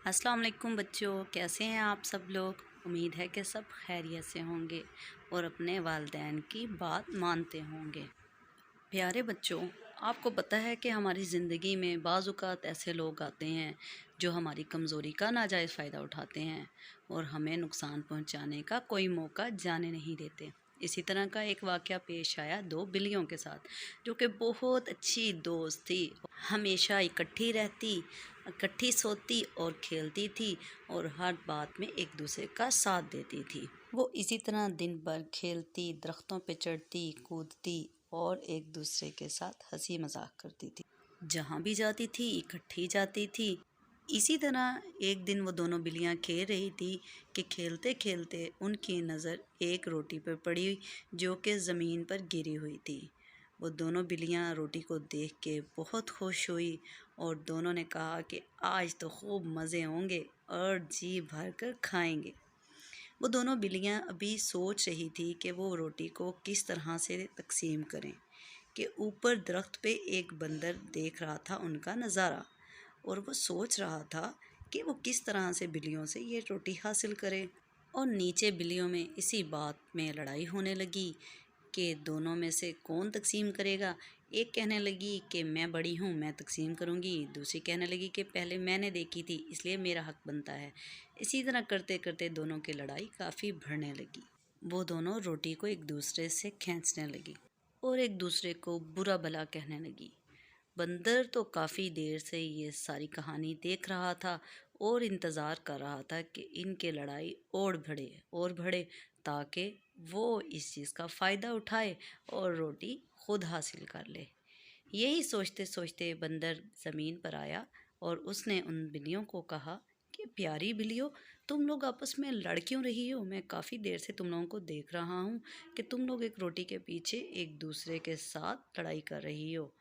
अस्सलाम वालेकुम बच्चों, कैसे हैं आप सब लोग। उम्मीद है कि सब खैरियत से होंगे और अपने वालिदैन की बात मानते होंगे। प्यारे बच्चों, आपको पता है कि हमारी ज़िंदगी में बाज़ औक़ात ऐसे लोग आते हैं जो हमारी कमज़ोरी का नाजायज़ फ़ायदा उठाते हैं और हमें नुकसान पहुंचाने का कोई मौका जाने नहीं देते। इसी तरह का एक वाक़या पेश आया दो बिल्लियों के साथ, जो कि बहुत अच्छी दोस्त थी। हमेशा इकट्ठी रहती, इकट्ठी सोती और खेलती थी और हर बात में एक दूसरे का साथ देती थी। वो इसी तरह दिन भर खेलती, दरख्तों पे चढ़ती, कूदती और एक दूसरे के साथ हंसी मजाक करती थी। जहाँ भी जाती थी इकट्ठी जाती थी। इसी तरह एक दिन वो दोनों बिल्लियाँ खेल रही थी कि खेलते खेलते उनकी नज़र एक रोटी पर पड़ी जो कि ज़मीन पर गिरी हुई थी। वो दोनों बिल्लियाँ रोटी को देख के बहुत खुश हुई और दोनों ने कहा कि आज तो खूब मज़े होंगे और जी भर कर खाएंगे। वो दोनों बिल्लियाँ अभी सोच रही थी कि वो रोटी को किस तरह से तकसीम करें कि ऊपर दरख्त पे एक बंदर देख रहा था उनका नज़ारा और वो सोच रहा था कि वो किस तरह से बिल्लियों से ये रोटी हासिल करे। और नीचे बिल्लियों में इसी बात में लड़ाई होने लगी कि दोनों में से कौन तकसीम करेगा। एक कहने लगी कि मैं बड़ी हूँ, मैं तकसीम करूँगी। दूसरी कहने लगी कि पहले मैंने देखी थी इसलिए मेरा हक बनता है। इसी तरह करते करते दोनों की लड़ाई काफ़ी बढ़ने लगी। वो दोनों रोटी को एक दूसरे से खींचने लगी और एक दूसरे को बुरा भला कहने लगी। बंदर तो काफ़ी देर से ये सारी कहानी देख रहा था और इंतज़ार कर रहा था कि इनके लड़ाई और बढ़े ताकि वो इस चीज़ का फ़ायदा उठाए और रोटी खुद हासिल कर ले। यही सोचते सोचते बंदर ज़मीन पर आया और उसने उन बिल्लियों को कहा कि प्यारी बिल्लियों, तुम लोग आपस में लड़ क्यों रही हो। मैं काफ़ी देर से तुम लोगों को देख रहा हूँ कि तुम लोग एक रोटी के पीछे एक दूसरे के साथ लड़ाई कर रही हो,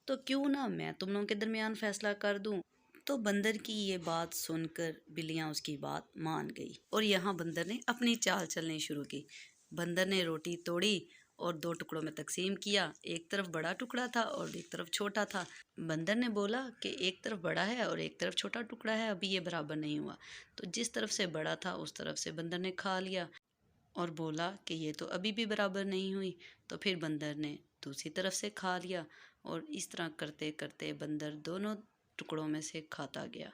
तो क्यों ना मैं तुम लोगों के दरमियान फ़ैसला कर दूं। तो बंदर की ये बात सुनकर बिल्लियाँ उसकी बात मान गई और यहाँ बंदर ने अपनी चाल चलनी शुरू की। बंदर ने रोटी तोड़ी और दो टुकड़ों में तकसीम किया। एक तरफ बड़ा टुकड़ा था और एक तरफ छोटा था। बंदर ने बोला कि एक तरफ बड़ा है और एक तरफ छोटा टुकड़ा है, अभी ये बराबर नहीं हुआ। तो जिस तरफ से बड़ा था उस तरफ से बंदर ने खा लिया और बोला कि ये तो अभी भी बराबर नहीं हुई। तो फिर बंदर ने दूसरी तरफ से खा लिया और इस तरह करते करते बंदर दोनों टुकड़ों में से खाता गया।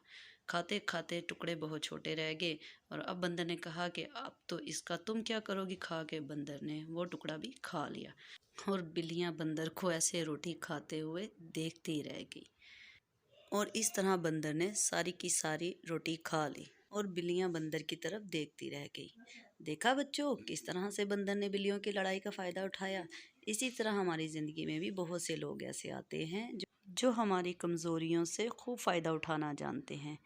खाते खाते टुकड़े बहुत छोटे रह गए और अब बंदर ने कहा कि अब तो इसका तुम क्या करोगी खा के। बंदर ने वो टुकड़ा भी खा लिया और बिल्लियाँ बंदर को ऐसे रोटी खाते हुए देखती रह गई। और इस तरह बंदर ने सारी की सारी रोटी खा ली और बिल्लियां बंदर की तरफ देखती रह गई। देखा बच्चों, किस तरह से बंदर ने बिल्लियों की लड़ाई का फ़ायदा उठाया। इसी तरह हमारी ज़िंदगी में भी बहुत से लोग ऐसे आते हैं जो हमारी कमज़ोरियों से खूब फ़ायदा उठाना जानते हैं।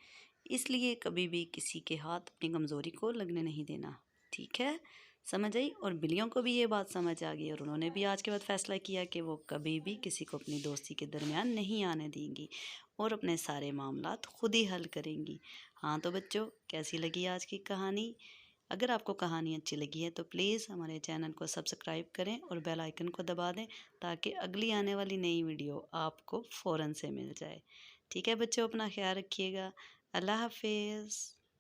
इसलिए कभी भी किसी के हाथ अपनी कमज़ोरी को लगने नहीं देना। ठीक है, समझ आई। और बिल्लियों को भी ये बात समझ आ गई और उन्होंने भी आज के बाद फ़ैसला किया कि वो कभी भी किसी को अपनी दोस्ती के दरमियान नहीं आने देंगी और अपने सारे मामलात खुद ही हल करेंगी। हाँ तो बच्चों, कैसी लगी आज की कहानी। अगर आपको कहानी अच्छी लगी है तो प्लीज़ हमारे चैनल को सब्सक्राइब करें और बेल आइकन को दबा दें ताकि अगली आने वाली नई वीडियो आपको फ़ौरन से मिल जाए। ठीक है बच्चों, अपना ख्याल रखिएगा। अल्लाह हाफिज़।